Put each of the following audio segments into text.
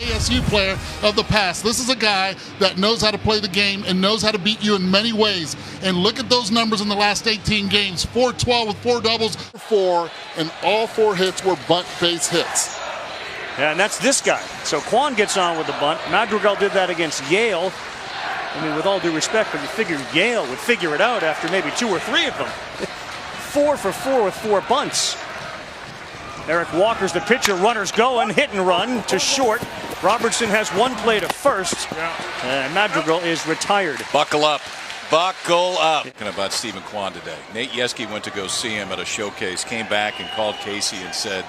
ASU player of the past. This is a guy that knows how to play the game and knows how to beat you in many ways. And look at those numbers in the last 18 games. 4-12 with 4 doubles. 4, and all 4 hits were bunt base hits. Yeah, and that's this guy. So Kwan gets on with the bunt. Madrigal did that against Yale. I mean, with all due respect, but you figure Yale would figure it out after maybe 2 or 3 of them. 4 for 4 with 4 bunts. Eric Walker's the pitcher. Runners going, hit and run to short. Robertson has 1 play to first. And Madrigal is retired. Buckle up. Buckle up. Talking about Stephen Kwan today. Nate Yeske went to go see him at a showcase, came back and called Casey and said,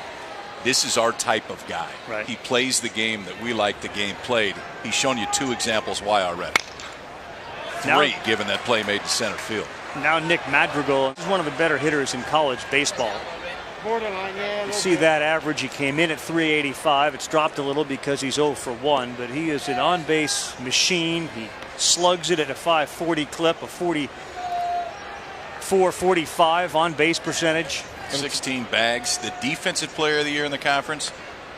this is our type of guy. Right. He plays the game that we like the game played. He's shown you 2 examples why already. 3, given that play made to center field. Now Nick Madrigal is one of the better hitters in college baseball. You see that average. He came in at 385. It's dropped a little because he's 0 for 1, but he is an on-base machine. He slugs it at a 540 clip, a 44-45 on-base percentage. 16 bags, the defensive player of the year in the conference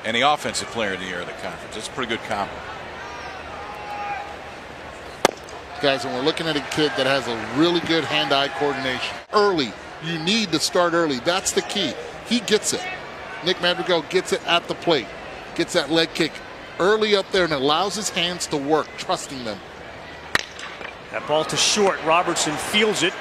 and the offensive player of the year in the conference. That's a pretty good combo. Guys, when we're looking at a kid that has a really good hand-eye coordination early, you need to start early. That's the key. He gets it. Nick Madrigal gets it at the plate, gets that leg kick early up there and allows his hands to work, trusting them. That ball to short. Robertson fields it.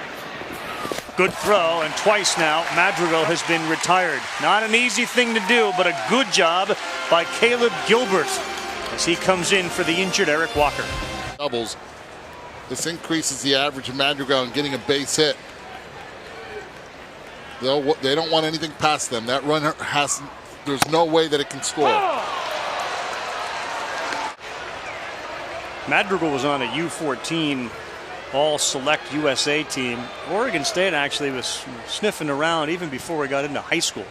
Good throw, and twice now Madrigal has been retired. Not an easy thing to do, but a good job by Caleb Gilbert as he comes in for the injured Eric Walker. Doubles. This increases the average of Madrigal in getting a base hit. They don't want anything past them. That runner there's no way that it can score. Madrigal was on a U14 all-select USA team. Oregon State actually was sniffing around even before he got into high school.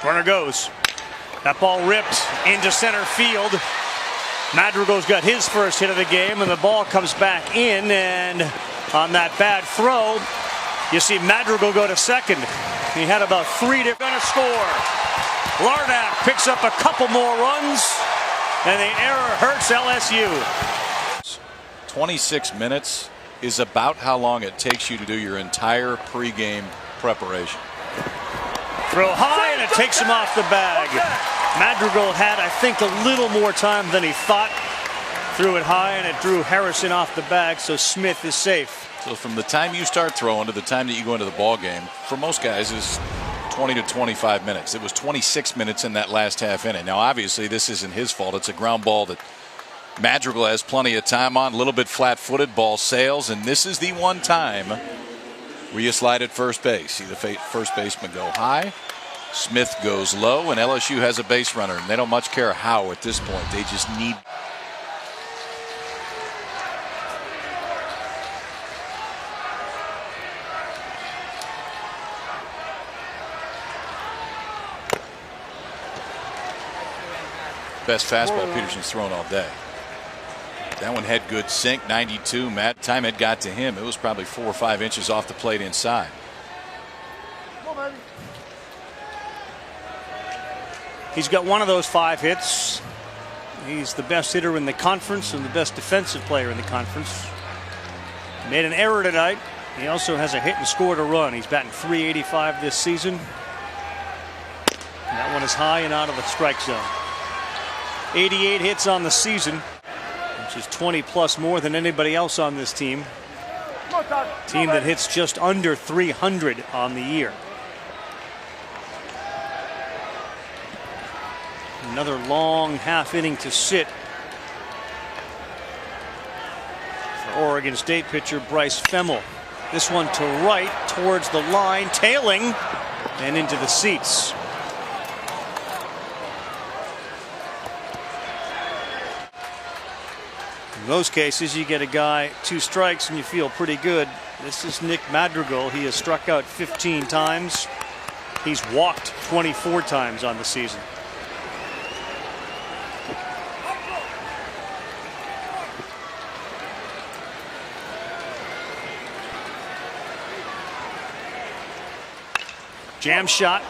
Runner goes. That ball ripped into center field. Madrigal's got his first hit of the game, and the ball comes back in, and on that bad throw, you see Madrigal go to second. He had about 3 to gonna score. Larnack picks up a couple more runs, and the error hurts LSU. 26 minutes is about how long it takes you to do your entire pregame preparation. Throw high, and it takes him off the bag. Madrigal had, I think, a little more time than he thought. Threw it high, and it drew Harrison off the bag, so Smith is safe. So from the time you start throwing to the time that you go into the ball game, for most guys, is 20 to 25 minutes. It was 26 minutes in that last half inning. Now, obviously, this isn't his fault. It's a ground ball that Madrigal has plenty of time on. A little bit flat-footed, ball sails, and this is the one time where you slide at first base. See the first baseman go high. Smith goes low, and LSU has a base runner, and they don't much care how at this point. They just need. Best fastball Peterson's thrown all day. That one had good sink, 92. Time it got to him, it was probably 4 or 5 inches off the plate inside. He's got one of those 5 hits. He's the best hitter in the conference and the best defensive player in the conference. Made an error tonight. He also has a hit and scored a run. He's batting .385 this season. And that one is high and out of the strike zone. 88 hits on the season, which is 20 plus more than anybody else on this team. Team that hits just under 300 on the year. Another long half inning to sit for Oregon State pitcher Bryce Femmel. This one to right towards the line, tailing and into the seats. In most cases, you get a guy 2 strikes and you feel pretty good. This is Nick Madrigal. He has struck out 15 times. He's walked 24 times on the season. Jam shot,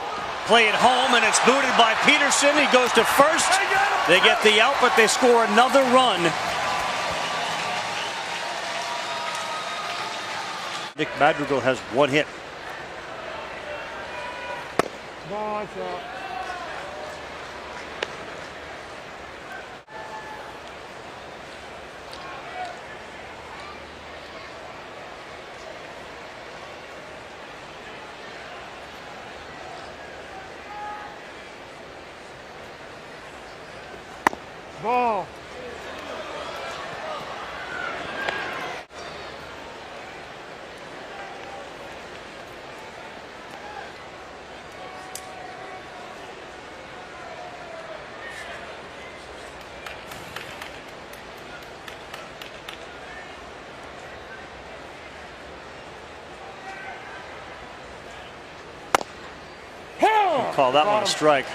play it home, and it's booted by Peterson. He goes to first. They get the out, but they score another run. Nick Madrigal has 1 hit. Ball. Call that one a strike.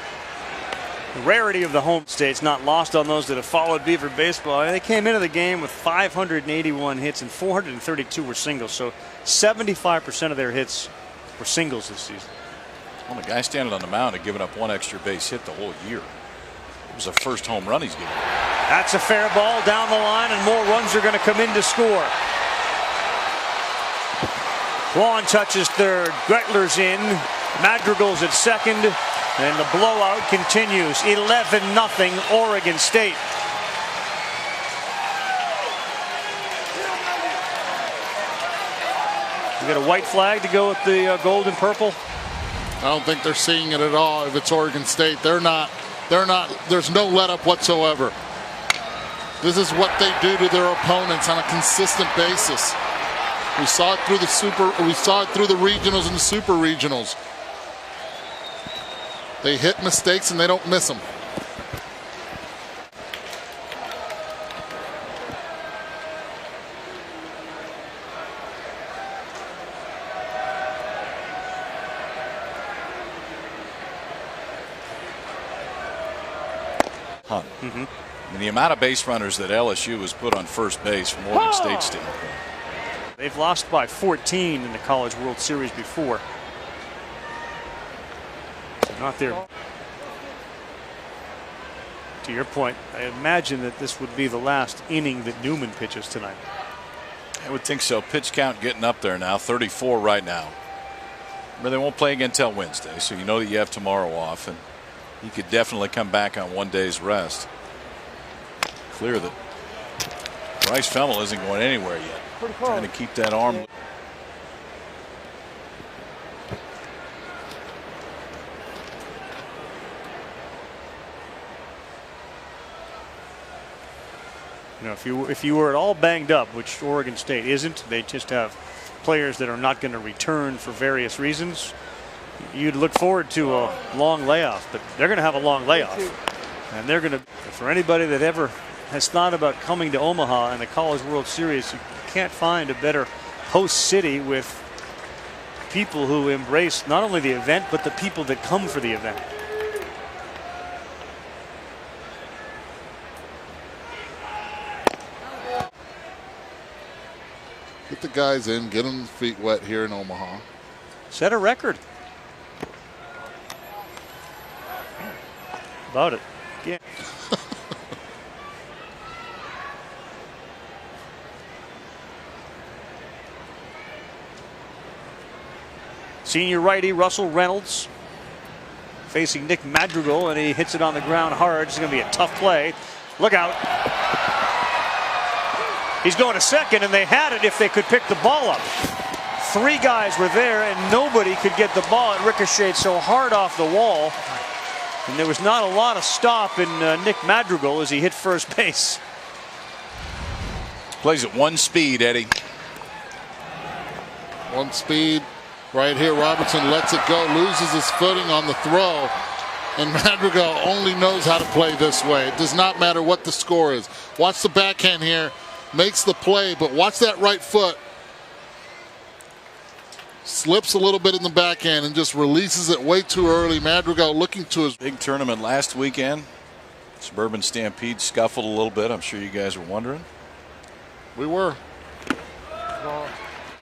The rarity of the home state's not lost on those that have followed Beaver baseball. They came into the game with 581 hits and 432 were singles. So 75% of their hits were singles this season. Well, the guy standing on the mound had given up 1 extra base hit the whole year. It was the first home run he's given. That's a fair ball down the line, and more runs are going to come in to score. Kwan touches third. Gretler's in. Madrigal's at second. And the blowout continues. 11-0 Oregon State. We got a white flag to go with the gold and purple. I don't think they're seeing it at all. If it's Oregon State, they're not. There's no let up whatsoever. This is what they do to their opponents on a consistent basis. We saw it through the regionals and the super regionals. They hit mistakes and they don't miss them. Huh. And the amount of base runners that LSU has put on first base from Oregon State standpoint. They've lost by 14 in the College World Series before. Not there. To your point, I imagine that this would be the last inning that Newman pitches tonight. I would think so. Pitch count getting up there now, 34 right now. But they won't play again until Wednesday, so you know that you have tomorrow off, and he could definitely come back on 1 day's rest. Clear that Bryce Femmel isn't going anywhere yet. Trying to keep that arm. You know, if you were at all banged up, which Oregon State isn't, they just have players that are not going to return for various reasons. You'd look forward to a long layoff, but they're going to have a long layoff, and they're going to. For anybody that ever has thought about coming to Omaha in the College World Series, you can't find a better host city with people who embrace not only the event but the people that come for the event. Get the guys in, get them feet wet here in Omaha. Set a record. About it. Yeah. Senior righty Russell Reynolds facing Nick Madrigal, and he hits it on the ground hard. It's going to be a tough play. Look out. He's going to second, and they had it if they could pick the ball up. 3 guys were there, and nobody could get the ball. It ricocheted so hard off the wall, and there was not a lot of stop in Nick Madrigal as he hit first base. Plays at 1 speed, Eddie. One speed right here. Robertson lets it go, loses his footing on the throw. And Madrigal only knows how to play this way. It does not matter what the score is. Watch the backhand here. Makes the play, but watch that right foot. Slips a little bit in the backhand and just releases it way too early. Madrigal looking to his big tournament last weekend. Suburban Stampede scuffled a little bit. I'm sure you guys were wondering. We were.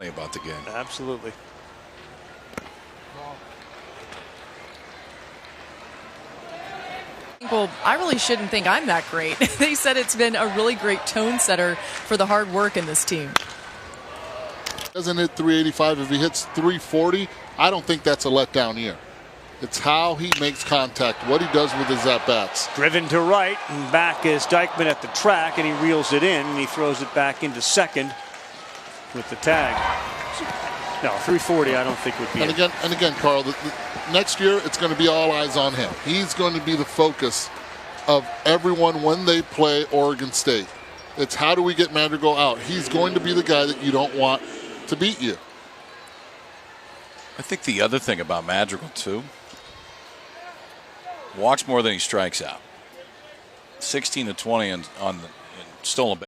About the game. Absolutely. Well, I really shouldn't think I'm that great. They said it's been a really great tone setter for the hard work in this team. Doesn't hit 385. If he hits 340, I don't think that's a letdown year. It's how he makes contact, what he does with his at-bats. Driven to right, and back is Dykeman at the track, and he reels it in, and he throws it back into second with the tag. No, 340 I don't think would be. And again, Carl, the next year it's going to be all eyes on him. He's going to be the focus of everyone when they play Oregon State. It's how do we get Madrigal out? He's going to be the guy that you don't want to beat you. I think the other thing about Madrigal too, walks more than he strikes out. 16 to 20 on the stolen base.